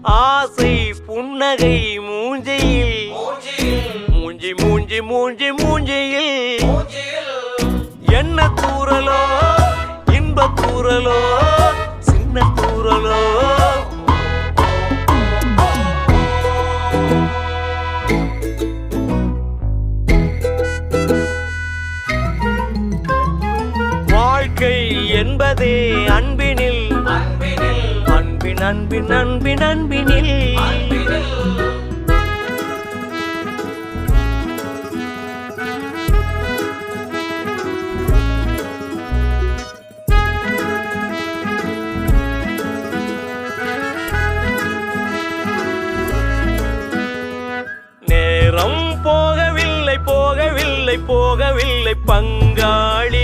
ஆசை புன்னகை மூஞ்சியில் மூஞ்சி மூஞ்சி மூஞ்சி மூஞ்சியில் என்ன தூரலோ இன்ப தூரலோ சின்ன தூரலோ வாழ்க்கை என்பதே அன்பினில் அன்பின் அன்பின் அன்பின் அன்பினில் நேரம் போகவில்லை போகவில்லை போகவில்லை பங்காளி